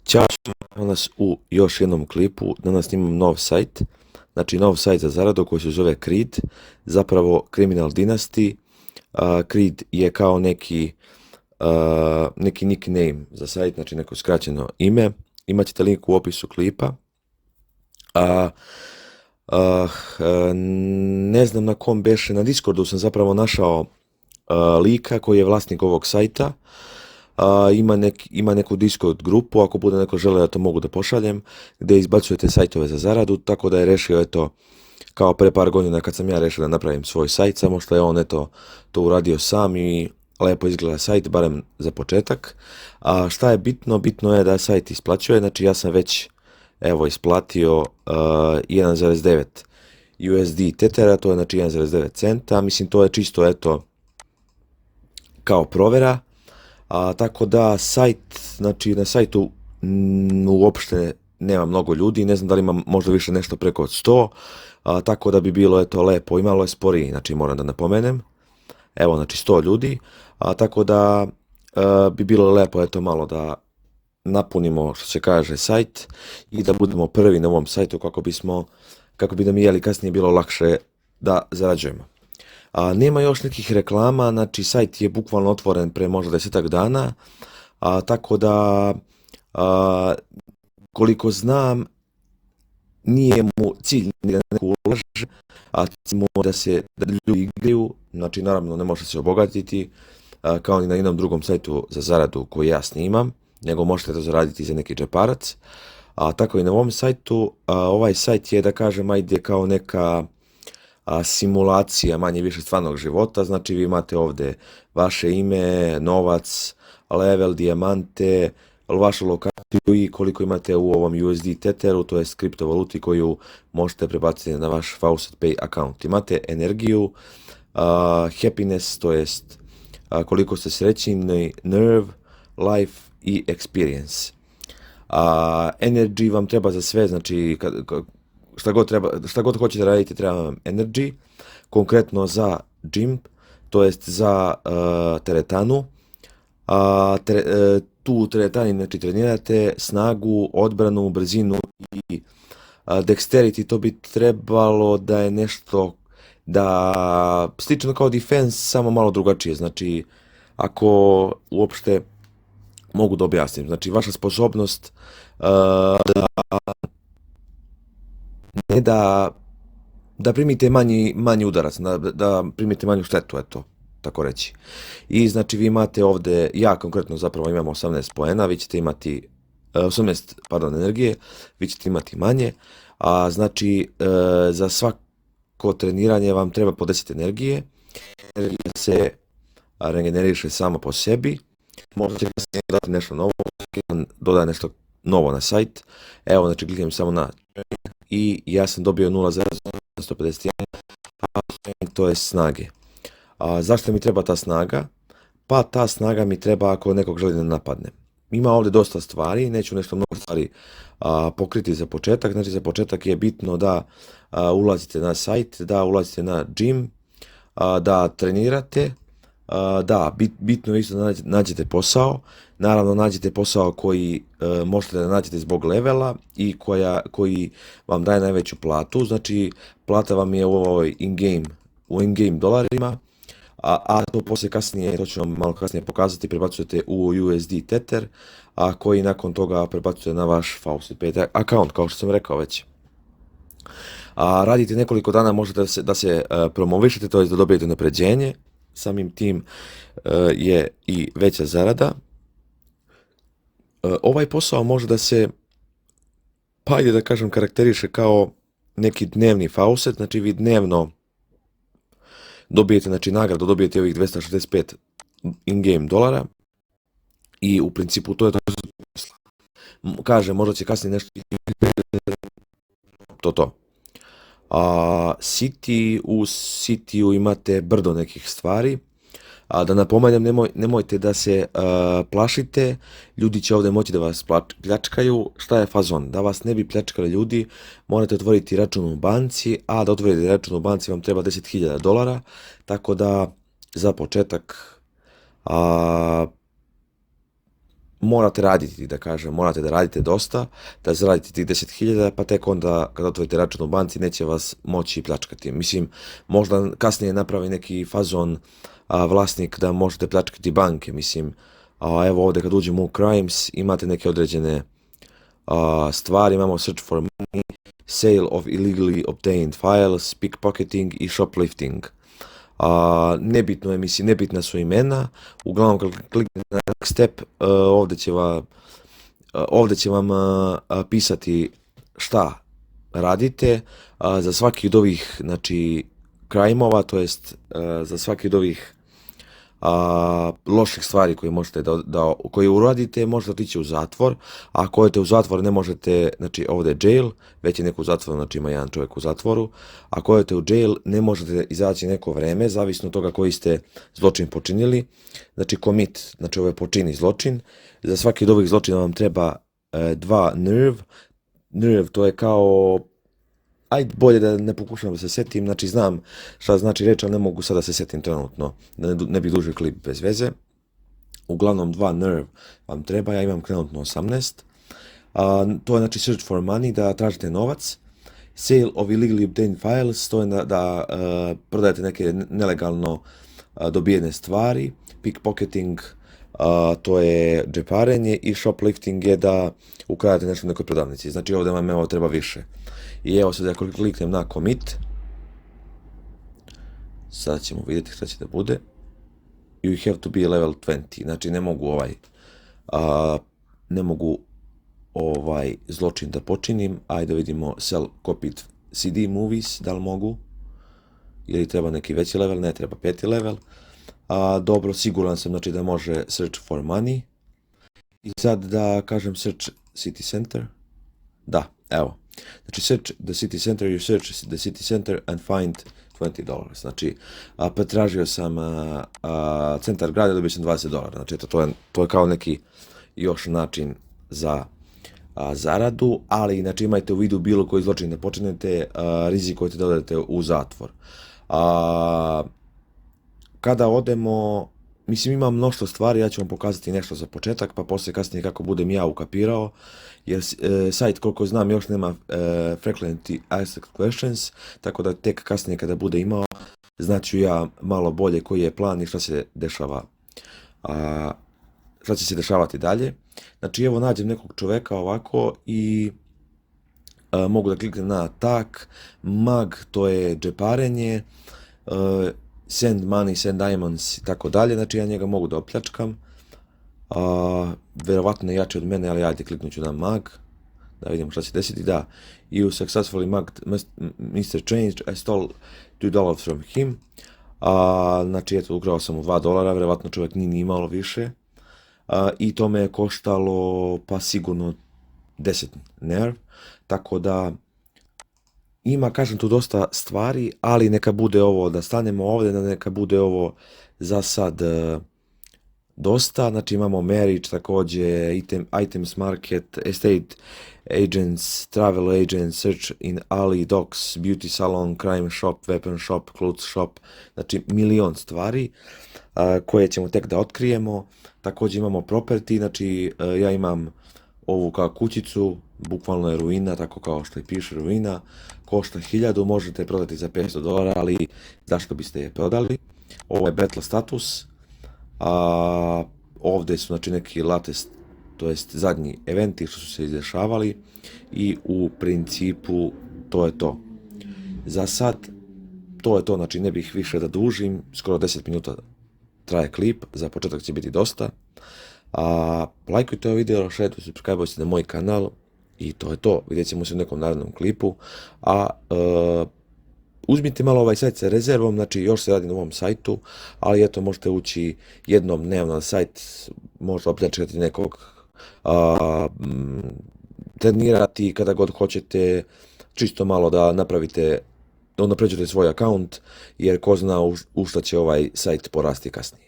Ćao, danas u još jednom klipu. Danas imam nov sajt, znači nov sajt za zaradu koji se zove Creed, zapravo Criminal Dynasty. Creed je kao neki nickname za sajt, znači neko skraćeno ime. Imaćete link u opisu klipa. Ne znam na kom beše, na Discordu sam zapravo našao lika koji je vlasnik ovog sajta. Ima neku Discord grupu, ako bude neko želeo da to mogu da pošaljem, gdje izbacujete sajtove za zaradu, tako da je rešio, eto, kao pre par godina kad sam ja rešio da napravim svoj sajt, samo što je on, eto, to uradio sam i lepo izgleda sajt, barem za početak. A šta je bitno? Bitno je da sajt isplaćuje, znači ja sam već, evo, isplatio 1,9 USD tetera, to je znači 1,9 centa, mislim to je čisto, eto, kao provera. Tako da sajt, znači na sajtu uopšte nema mnogo ljudi, ne znam da li ima možda više nešto preko od 100, tako da bi bilo eto lepo i malo je sporiji, znači moram da napomenem, evo znači 100 ljudi, tako da bi bilo lepo eto malo da napunimo što se kaže sajt i da budemo prvi na ovom sajtu kako bi nam kasnije bilo lakše da zarađujemo. Nema još nekih reklama, znači sajt je bukvalno otvoren pre možda 10-ak dana, tako da koliko znam nije mu cilj da neko ulaže, a cilj mu da ljudi igraju, znači naravno ne može se obogatiti kao ni na jednom drugom sajtu za zaradu koji ja snimam, nego možete to zaraditi za neki džeparac, tako i na ovom sajtu. Ovaj sajt je da kažem ajde kao neka simulacija manje više stvarnog života, znači vi imate ovdje vaše ime, novac, level, dijamante, vašu lokaciju i koliko imate u ovom USD teteru, to je kriptovaluti koju možete prebaciti na vaš FaucetPay account. Imate energiju, happiness, to jest koliko ste srećni, nerve, life i experience. Energy vam treba za sve, znači šta god hoćete raditi treba vam energy, konkretno za gym, to jest za teretanu. Tu u teretani znači trenirate snagu, odbranu, brzinu i dexterity, to bi trebalo da je nešto da slično kao defense, samo malo drugačije, znači ako uopšte mogu da objasnim, znači vaša sposobnost ne da primite manji udarac, da primite manju štetu, eto, tako reći. I znači vi imate ovdje, ja konkretno zapravo imam 18 poena, vi ćete imati 18, energije, vi ćete imati manje, a znači za svako treniranje vam treba po 10 energije, energija se regeneriše samo po sebi, možda će kasnije dati nešto novo, dodaje nešto novo na sajt, evo znači kliknem samo na i ja sam dobio 0,151, to je snage. Zašto mi treba ta snaga? Pa ta snaga mi treba ako nekog želi da napadne. Ima ovdje dosta stvari, neću nešto mnogo stvari pokriti za početak, znači za početak je bitno da ulazite na sajt, da ulazite na gym, da trenirate, da, bitno je isto da nađete posao, naravno nađete posao koji možete da nađete zbog levela i koji vam daje najveću platu, znači plata vam je u ovoj in-game dolarima, a to poslije kasnije, to ću vam malo kasnije pokazati, prebacujete u USD teter, a koji nakon toga prebacujete na vaš FaucetPay account, kao što sam rekao već. Radite nekoliko dana, možete da se promovišete, to je da dobijete napređenje, samim tim je i veća zarada. Ovaj posao može da se, pa ajde da kažem, karakteriše kao neki dnevni faucet, znači vi dnevno dobijete, znači nagradu, dobijete ovih 265 in-game dolara i u principu to je to. Kažem, možda će kasnije nešto to. U City-u imate brdo nekih stvari, da napomenem, nemojte da se plašite, ljudi će ovdje moći da vas pljačkaju. Šta je fazon? Da vas ne bi pljačkali ljudi, morate otvoriti račun u banci, a da otvorite račun u banci vam treba 10.000 dolara, tako da za početak morate raditi, da kažem, morate da radite dosta, da zaradite tih 10.000, pa tek onda kad otvorite račun u banci neće vas moći pljačkati. Mislim, možda kasnije napravi neki fazon vlasnik da možete pljačkati banke, mislim, evo ovdje kad uđemo u Crimes imate neke određene stvari, imamo Search for Money, Sale of Illegally Obtained Files, Pickpocketing i Shoplifting. Nebitno je, mislim, nebitna su imena, uglavnom kad kliknete na next step, ovdje će vam pisati šta radite, za svaki od ovih, znači, crime-ova, to jest za svaki od ovih loših stvari koje možete koje uradite, možete otići u zatvor, a ako odete u zatvor ne možete, znači ovdje je jail, već je neko u zatvoru, znači ima jedan čovjek u zatvoru, ako odete u jail ne možete izaći neko vreme, zavisno od toga koji ste zločin počinili, znači commit, znači ovo je počini zločin, za svaki od ovih zločina vam treba 2 nerve, to je kao, ajde bolje da ne pokušam da se setim, znači znam šta znači reći, ali ne mogu sada se setim trenutno, da ne bi dužio klip bez veze. Uglavnom 2 nerve vam treba, ja imam trenutno 18. To je znači search for money, da tražite novac. Sale of illegally obtained files, to je da prodajete neke nelegalno dobijene stvari. Pickpocketing, to je džeparenje, i shoplifting je da ukradete nešto u nekoj prodavnici. Znači ovdje vam evo treba više. I evo sad ako kliknem na commit, sad ćemo vidjeti šta će da bude. You have to be level 20, znači ne mogu zločin da počinim. Ajde vidimo sell copied CD movies, da li mogu? Ili treba neki veći level? Ne, treba 5. level. Dobro, siguran sam znači da može search for money. I sad da kažem search city center. Da, evo. Znači search the city center, you search the city center and find $20. Znači, pretražio sam centar grada, dobio sam $20. Znači, to je kao neki još način za zaradu, ali znači imajte u vidu bilo koji zločin da počinete, rizikujete da odete u zatvor. Kada odemo, mislim ima mnoštvo stvari, ja ću vam pokazati nešto za početak, pa poslije kasnije kako budem ja ukapirao, jer sajt koliko znam još nema frequently asked questions, tako da tek kasnije kada bude imao, znaću ja malo bolje koji je plan i šta se dešava, šta će se dešavati dalje. Znači evo nađem nekog čoveka ovako i mogu da kliknem na attack, mag, to je džeparenje, send money, send diamonds i tako dalje, znači ja njega mogu da opljačkam, verovatno je jači od mene, ali ajde kliknut ću na mag, da vidimo šta će desiti. Da, you successfully mugged Mr. Change, I stole $2 from him, znači eto ukrao sam mu $2, verovatno čovjek nije ni imalo više, i to me je koštalo pa sigurno 10 nerv, tako da ima, kažem, tu dosta stvari, ali neka bude ovo, da stanemo ovdje, da neka bude ovo za sad dosta. Znači imamo marriage, također items market, estate agents, travel agents, search in alley, docks, beauty salon, crime shop, weapon shop, clothes shop, znači milion stvari koje ćemo tek da otkrijemo. Također imamo property, znači ja imam ovu kao kućicu, bukvalno je ruina, tako kao što i piše ruina, košta 1000, možete prodati za $500, ali zašto biste je prodali? Ovo je battle status, ovdje su znači neki latest, to jest zadnji eventi što su se izdešavali, i u principu to je to. Za sad to je to, znači ne bih više da dužim, skoro 10 minuta traje klip, za početak će biti dosta. Lajkujte ovaj video, šerujte, subscribeujte na moj kanal i to je to. Vidjet ćemo se u nekom narednom klipu. Uzmite malo ovaj sajt sa rezervom, znači još se radi na ovom sajtu, ali eto možete ući jednom dnevno na sajt, možete opljačkati nekog, trenirati kada god hoćete, čisto malo da napravite, da unapređujete svoj akaunt, jer ko zna u šta će ovaj sajt porasti kasnije.